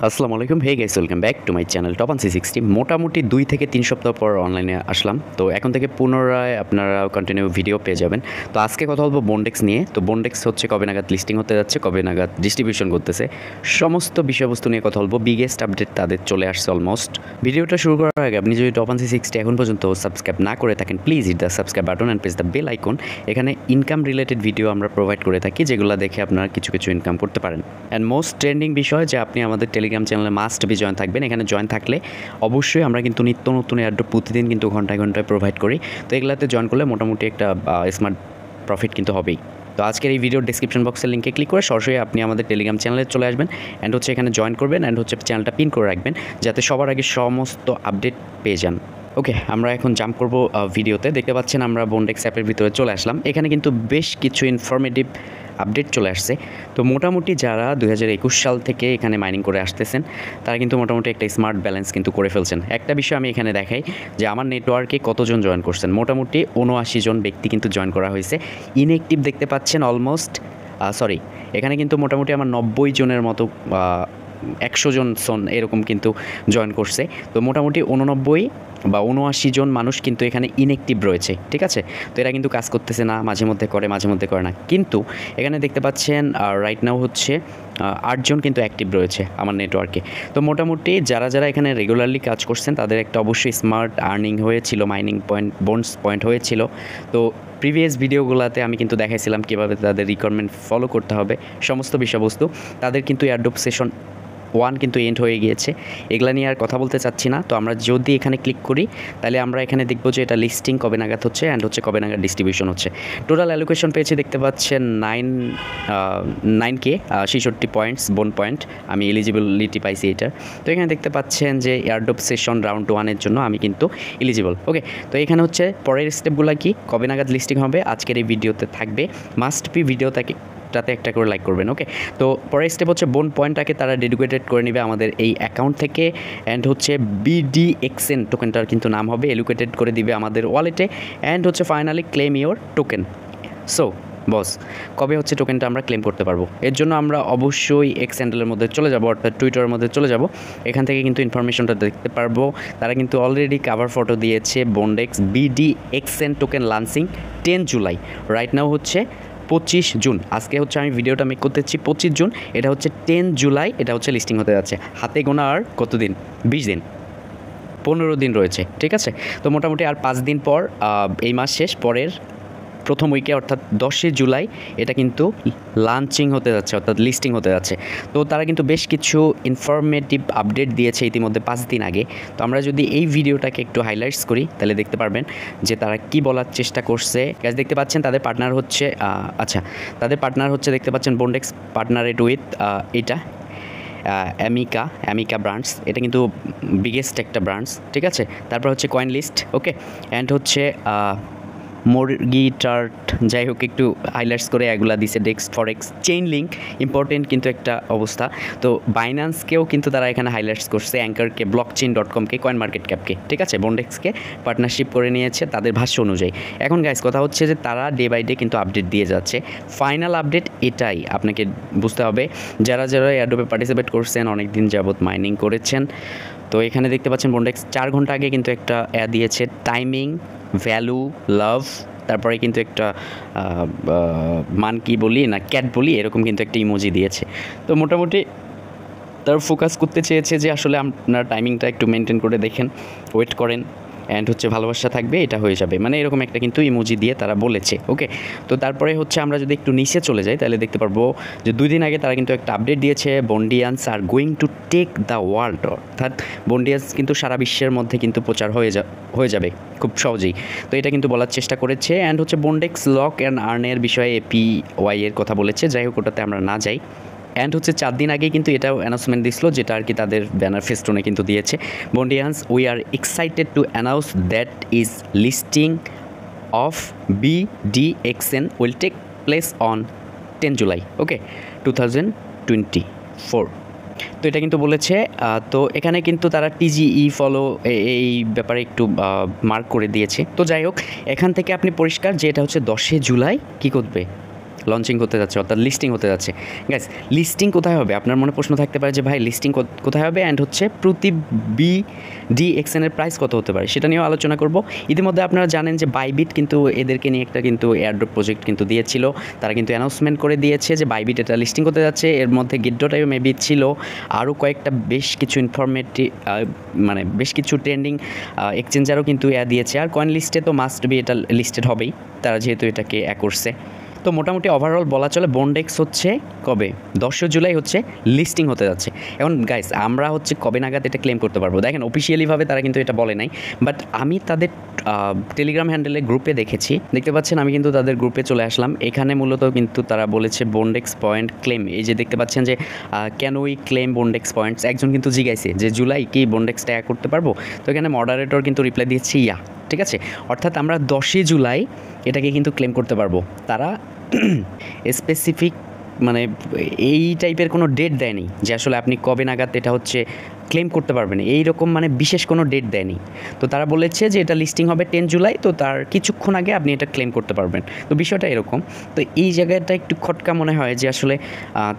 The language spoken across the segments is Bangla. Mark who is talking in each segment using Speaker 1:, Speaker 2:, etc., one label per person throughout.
Speaker 1: আসসালামু আলাইকুম, hey guys, welcome back to my channel top on 360। মোটামুটি 2 থেকে 3 সপ্তাহ পর অনলাইনে আসলাম। তো এখন থেকে পুনরায় আপনারা কন্টিনিউ ভিডিও পেয়ে যাবেন। তো আজকে কথা বলবো বন্ডেক্স নিয়ে। তো বন্ডেক্স হচ্ছে কবে নাগাদ লিস্টিং হতে যাচ্ছে, কবে নাগাদ ডিস্ট্রিবিউশন করতেছে, সমস্ত বিষয়বস্তু নিয়ে কথা বলবো। বিগেস্ট আপডেট তাদের চলে আসছে অলমোস্ট। ভিডিওটা শুরু করার আগে আপনি যদি টপ অন 360 এখন পর্যন্ত সাবস্ক্রাইব না করে থাকেন, please hit the subscribe button and press the bell icon. এখানে ইনকাম রিলেটেড ভিডিও আমরা প্রোভাইড করে থাকি, যেগুলো দেখে আপনারা কিছু ইনকাম করতে পারেন। অ্যান্ড মোস্ট ট্রেন্ডিং বিষয় যে আপনি আমাদের টেলিগ্রাম চ্যানেলে মাস্ট বি জয়েন থাকবেন। এখানে জয়েন থাকলে অবশ্যই আমরা কিন্তু নিত্য নতুন এয়ারড্রপ প্রতিদিন কিন্তু ঘন্টায় প্রোভাইড করি। তো এগুলাতে জয়েন করলে মোটামুটি একটা স্মার্ট প্রফিট কিন্তু হবেই। তো আজকের এই ভিডিওর ডিসক্রিপশন বক্সের লিঙ্কে ক্লিক করে সরাসরি আপনি আমাদের টেলিগ্রাম চ্যানেলে চলে আসবেন অ্যান্ড হচ্ছে এখানে জয়েন করবেন অ্যান্ড হচ্ছে চ্যানেলটা পিন করে রাখবেন, যাতে সবার আগে সমস্ত আপডেট পেয়ে যান। ওকে, আমরা এখন জাম্প করব ভিডিওতে। দেখতে পাচ্ছেন আমরা বন্ডেক্স অ্যাপের ভিতরে চলে আসলাম। এখানে কিন্তু বেশ কিছু ইনফরমেটিভ আপডেট চলে আসছে। তো মোটামুটি যারা 2021 সাল থেকে এখানে মাইনিং করে আসতেছেন, তারা কিন্তু মোটামুটি একটা স্মার্ট ব্যালেন্স কিন্তু করে ফেলছেন। একটা বিষয় আমি এখানে দেখাই যে আমার নেটওয়ার্কে কতজন জয়েন করছেন। মোটামুটি 79 জন ব্যক্তি কিন্তু জয়েন করা হয়েছে। ইনঅ্যাক্টিভ দেখতে পাচ্ছেন অলমোস্ট এখানে কিন্তু মোটামুটি আমার 90 জনের মতো 100 জন এরকম কিন্তু জয়েন করছে। তো মোটামুটি 89 বা 79 জন মানুষ কিন্তু এখানে ইনঅ্যাক্টিভ রয়েছে, ঠিক আছে। তো এরা কিন্তু কাজ করতেছে না, মাঝে মধ্যে করে না। কিন্তু এখানে দেখতে পাচ্ছেন রাইট নাও হচ্ছে 8 জন কিন্তু অ্যাক্টিভ রয়েছে আমার নেটওয়ার্কে। তো মোটামুটি যারা এখানে রেগুলারলি কাজ করছেন তাদের একটা অবশ্যই স্মার্ট আর্নিং হয়েছিল, মাইনিং বোনস পয়েন্ট হয়েছিল। তো প্রিভিয়াস ভিডিওগুলোতে আমি কিন্তু দেখাইছিলাম কীভাবে তাদের রিকোয়ারমেন্ট ফলো করতে হবে, সমস্ত বিষয়বস্তু। তাদের কিন্তু এয়ারড্রপ সেশন 1 কিন্তু এন্ড হয়ে গিয়েছে। এগুলা নিয়ে আর কথা বলতে চাচ্ছি না। তো আমরা যদি এখানে ক্লিক করি তাহলে আমরা এখানে দেখব যে এটা লিস্টিং কবে নাগাদ হচ্ছে অ্যান্ড হচ্ছে কবে নাগাদ ডিস্ট্রিবিউশন হচ্ছে। টোটাল অ্যালোকেশন পেয়েছি দেখতে পাচ্ছেন 9K 66 পয়েন্টস বোন পয়েন্ট। আমি এলিজিবিলিটি পাইছি এটার। তো এখানে দেখতে পাচ্ছেন যে এয়ারড্রপ সেশন রাউন্ড 1-এর জন্য আমি কিন্তু এলিজিবল। ওকে, তো এখানে হচ্ছে পরের স্টেপগুলো কি, কবে নাগাদ লিস্টিং হবে আজকের এই ভিডিওতে থাকবে। মাস্ট বি ভিডিওটাকে একটা করে লাইক করবেন। ওকে, তো পরের স্টেপ হচ্ছে বোন পয়েন্টটাকে তারা ডেডিকেটেড করে নেবে আমাদের এই অ্যাকাউন্ট থেকে অ্যান্ড হচ্ছে BDXN টোকেনটার কিন্তু নাম হবে, এলোকেটেড করে দিবে আমাদের ওয়ালেটে অ্যান্ড হচ্ছে finally claim your token. So বস, কবে হচ্ছে টোকেনটা আমরা ক্লেম করতে পারবো? এর জন্য আমরা অবশ্যই এক্স হ্যান্ডেলের মধ্যে চলে যাব, অর্থাৎ টুইটারের মধ্যে চলে যাব। এখান থেকে কিন্তু ইনফরমেশনটা দেখতে পারবো। তারা কিন্তু অলরেডি কাভার ফটো দিয়েছে বন্ডেক্স BDXN token launching 10 July. Right now হচ্ছে 25 জুন। আজকে হচ্ছে আমি ভিডিওটা মেক করতেছি 25 জুন, এটা হচ্ছে 10 জুলাই, এটা হচ্ছে লিস্টিং হতে যাচ্ছে। হাতে গোনা আর কত দিন? 20 দিন, 15 দিন রয়েছে, ঠিক আছে। তো মোটামুটি আর 5 দিন পর এই মাস শেষ, পরের প্রথম উইকে অর্থাৎ 10 জুলাই এটা কিন্তু লঞ্চিং হতে যাচ্ছে, অর্থাৎ লিস্টিং হতে যাচ্ছে। তো তারা কিন্তু বেশ কিছু ইনফরমেটিভ আপডেট দিয়েছে ইতিমধ্যে 5 দিন আগে। তো আমরা যদি এই ভিডিওটাকে একটু হাইলাইটস করি তাহলে দেখতে পারবেন যে তারা কি বলার চেষ্টা করছে। গ্যাস দেখতে পাচ্ছেন তাদের পার্টনার হচ্ছে দেখতে পাচ্ছেন বন্ডেক্স পার্টনারেড উইথ এটা অ্যামিকা ব্রান্ডস। এটা কিন্তু বিগেস্ট একটা ব্রান্ডস, ঠিক আছে। তারপর হচ্ছে কয়েন লিস্ট, ওকে, অ্যান্ড হচ্ছে মর্গি চার্ট, যাই হোক একটু হাইলাইটস করে এগুলা দিছে। ডেক্স ফরেক্স, চেইন লিঙ্ক, ইম্পর্টেন্ট কিন্তু একটা অবস্থা। তো বাইন্যান্সকেও কিন্তু তারা এখানে হাইলাইটস করছে, অ্যাঙ্কারকে, ব্লকচেইন.comকে, কয়েন মার্কেট ক্যাপকে, ঠিক আছে। বন্ডেক্সকে পার্টনারশিপ করে নিয়েছে তাদের ভাষ্য অনুযায়ী। এখন গাইস কথা হচ্ছে যে তারা ডে বাই ডে কিন্তু আপডেট দিয়ে যাচ্ছে। ফাইনাল আপডেট এটাই আপনাকে বুঝতে হবে। যারা এয়ারড্রপে পার্টিসিপেট করছেন, অনেক দিন যাবত মাইনিং করেছেন, তো এখানে দেখতে পাচ্ছেন বন্ডেক্স 4 ঘন্টা আগে কিন্তু একটা অ্যাড দিয়েছে, টাইমিং, ভ্যালু, লাভ, তারপরে কিন্তু একটা মান কি বলি না ক্যাট বলি, এরকম কিন্তু একটা ইমোজি দিয়েছে। তো মোটামুটি তার ফোকাস করতে চেয়েছে যে আসলে আপনার টাইমিংটা একটু মেনটেন করে দেখেন, ওয়েট করেন অ্যান্ড হচ্ছে ভালোবাসা থাকবে, এটা হয়ে যাবে, মানে এরকম একটা কিন্তু ইমোজি দিয়ে তারা বলেছে। ওকে, তো তারপরে হচ্ছে আমরা যদি একটু নিচে চলে যাই তাহলে দেখতে পারবো যে 2 দিন আগে তারা কিন্তু একটা আপডেট দিয়েছে, Bondians are going to take the world, অর্থাৎ বন্ডিয়ান্স কিন্তু সারা বিশ্বের মধ্যে কিন্তু প্রচার হয়ে যাবে খুব সহজেই। তো এটা কিন্তু বলার চেষ্টা করেছে অ্যান্ড হচ্ছে বন্ডেক্স লক অ্যান্ড আর্নের বিষয়ে APY এর কথা বলেছে। যাই হোক ওটাতে আমরা না যাই। অ্যান্ড হচ্ছে 4 দিন আগেই কিন্তু এটাও অ্যানাউন্সমেন্ট দিছিল, যেটা আর কি তাদের ব্যানার ফেস্টুনে কিন্তু দিয়েছে। Bondians, we are excited to announce that is listing of BDXN will take place on 10 July, okay, 2024। তো এটা কিন্তু বলেছে। তো এখানে কিন্তু তারা TGE ফলো এই ব্যাপারে একটু মার্ক করে দিয়েছে। তো যাই হোক, এখান থেকে আপনি পরিষ্কার যে এটা হচ্ছে 10 জুলাই কী করবে, লঞ্চিং করতে যাচ্ছে, অর্থাৎ লিস্টিং হতে যাচ্ছে। গাইস, লিস্টিং কোথায় হবে? আপনার মনে প্রশ্ন থাকতে পারে যে ভাই লিস্টিং কোথায় হবে, অ্যান্ড হচ্ছে প্রতি BDXN এর প্রাইস কত হতে পারে সেটা নিয়েও আলোচনা করব। ইতিমধ্যে আপনারা জানেন যে বাইবিট কিন্তু এদেরকে নিয়ে একটা কিন্তু এয়ারড্রপ প্রজেক্ট কিন্তু দিয়েছিল, তারা কিন্তু অ্যানাউন্সমেন্ট করে দিয়েছে যে বাইবিট এটা লিস্টিং করতে যাচ্ছে। এর মধ্যে গিড্ডোটাইও মেবি ছিল, আরও কয়েকটা বেশ কিছু মানে বেশ কিছু ট্রেন্ডিং এক্সচেঞ্জারও কিন্তু দিয়েছে। আর কয়েন লিস্টে তো মাস্ট বি এটা লিস্টেড হবেই, তারা যেহেতু এটাকে করছে। তো মোটামুটি ওভারঅল বলা চলে বন্ডেক্স হচ্ছে কবে 10 জুলাই হচ্ছে লিস্টিং হতে যাচ্ছে। এখন গাইস, আমরা হচ্ছে কবে নাগাদ এটা ক্লেম করতে পারবো? দেখেন, অফিসিয়ালিভাবে তারা কিন্তু এটা বলে নাই, বাট আমি তাদের টেলিগ্রাম হ্যান্ডেলে গ্রুপে দেখতে পাচ্ছেন, আমি কিন্তু তাদের গ্রুপে চলে আসলাম। এখানে মূলত কিন্তু তারা বলেছে বন্ডেক্স পয়েন্ট ক্লেম। এই যে দেখতে পাচ্ছেন যে ক্যান উই ক্লেম বন্ডেক্স পয়েন্টস, একজন কিন্তু জিজ্ঞাসে যে জুলাই কি বন্ডেক্সটা করতে পারবো? তো এখানে মডারেটর কিন্তু রিপ্লাই দিয়েছে ইয়া, ঠিক আছে। অর্থাৎ আমরা 10 জুলাই এটাকে কিন্তু ক্লেম করতে পারবো। তারা স্পেসিফিক মানে এই টাইপের কোনো ডেট দেয়নি যে আসলে আপনি কবে নাগাদ এটা হচ্ছে ক্লেম করতে পারবেন, এইরকম মানে বিশেষ কোনো ডেট দেয়নি। তো তারা বলেছে যে এটা লিস্টিং হবে 10 জুলাই, তো তার কিছুক্ষণ আগে আপনি এটা ক্লেম করতে পারবেন। তো বিষয়টা এরকম। তো এই জায়গাটা একটু খটকা মনে হয় যে আসলে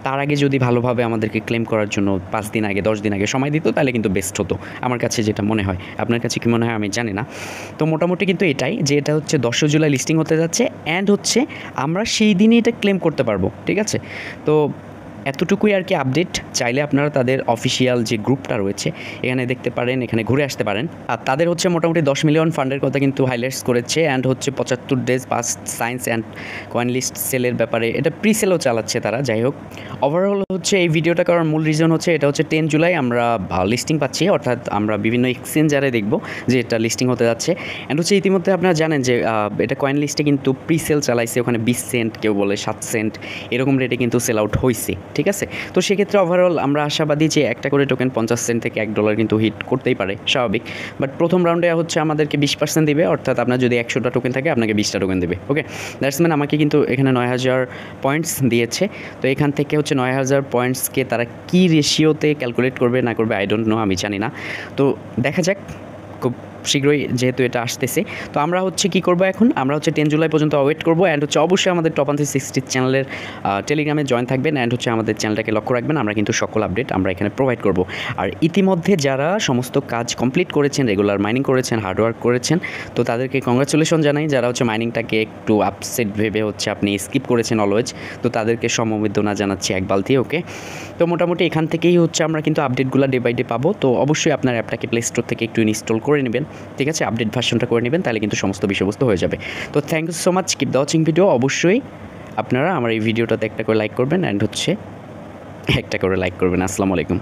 Speaker 1: তার আগে যদি ভালোভাবে আমাদেরকে ক্লেম করার জন্য 5 দিন আগে 10 দিন আগে সময় দিত, তাহলে কিন্তু বেস্ট হতো আমার কাছে যেটা মনে হয়। আপনার কাছে কী মনে হয় আমি জানি না। তো মোটামুটি কিন্তু এটাই যে এটা হচ্ছে 10 জুলাই লিস্টিং হতে যাচ্ছে, অ্যান্ড হচ্ছে আমরা সেই দিনই এটা ক্লেম করতে পারবো, ঠিক আছে। তো এতটুকুই আর কি আপডেট। চাইলে আপনারা তাদের অফিসিয়াল যে গ্রুপটা রয়েছে এখানে দেখতে পারেন, এখানে ঘুরে আসতে পারেন। আর তাদের হচ্ছে মোটামুটি 10 মিলিয়ন ফান্ডের কথা কিন্তু হাইলাইটস করেছে, অ্যান্ড হচ্ছে 75 days past science and coin list সেলের ব্যাপারে এটা প্রিসেলও চালাচ্ছে তারা। যাই হোক, ওভারঅল হচ্ছে এই ভিডিওটা করার মূল রিজন হচ্ছে এটা হচ্ছে 10 জুলাই আমরা লিস্টিং পাচ্ছি, অর্থাৎ আমরা বিভিন্ন এক্সচেঞ্জারে দেখবো যে এটা লিস্টিং হতে যাচ্ছে। অ্যান্ড হচ্ছে ইতিমধ্যে আপনারা জানেন যে এটা কয়েন লিস্টে কিন্তু প্রিসেল চালাইছে, ওখানে 20 সেন্ট, কেউ বলে 7 সেন্ট, এরকম রেটে কিন্তু সেল আউট হয়েছে, ঠিক আছে। তো সেক্ষেত্রে ওভারঅল আমরা আশাবাদী যে একটা করে টোকেন 50 সেন্ট থেকে $1 কিন্তু হিট করতেই পারে, স্বাভাবিক। বাট প্রথম রাউন্ডে হচ্ছে আমাদেরকে 20% দিবে, অর্থাৎ আপনার যদি 100টা টোকেন থাকে আপনাকে 20টা টোকেন দেবে। ওকে, দ্যাটস মিন আমাকে কিন্তু এখানে 9000 পয়েন্টস দিয়েছে। তো এখান থেকে হচ্ছে 9000 পয়েন্টসকে তারা কী রেশিওতে ক্যালকুলেট করবে না করবে আই ডোন্ট নো, আমি জানি না। তো দেখা যাক, খুব শীঘ্রই যেহেতু এটা আসতেছে। তো আমরা হচ্ছে কী করবো এখন, আমরা হচ্ছে 10 জুলাই পর্যন্ত ওয়েট করবো। অ্যান্ড হচ্ছে অবশ্যই আমাদের টপান 360 চ্যানেলের টেলিগ্রামে জয়েন থাকবেন, অ্যান্ড হচ্ছে আমাদের চ্যানেলটাকে লক্ষ্য রাখবেন। আমরা কিন্তু সকল আপডেট আমরা এখানে প্রোভাইড করব। আর ইতিমধ্যে যারা সমস্ত কাজ কমপ্লিট করেছেন, রেগুলার মাইনিং করেছেন, হার্ডওয়ার্ক করেছেন, তো তাদেরকে কংগ্রাচুলেশন জানাই। যারা হচ্ছে মাইনিংটাকে একটু আপসেট ভেবে হচ্ছে আপনি স্কিপ করেছেন অলওয়েজ, তো তাদেরকে সমবেদনা জানাচ্ছি এক বালতি। ওকে, তো মোটামুটি এখান থেকেই হচ্ছে আমরা কিন্তু আপডেটগুলো ডে বাই ডে পাবো। তো অবশ্যই আপনার অ্যাপটাকে প্লে স্টোর থেকে একটু ইনস্টল করে নেবেন, ঠিক আছে, আপডেট ভার্সনটা করে নেবেন, তাহলে কিন্তু সমস্ত বিষয়বস্তু হয়ে যাবে। তো thank you so much, keep the watching video. অবশ্যই আপনারা আমার এই ভিডিওটাতে একটা করে লাইক করবেন, অ্যান্ড হচ্ছে একটা করে লাইক করবেন। আসসালামু আলাইকুম।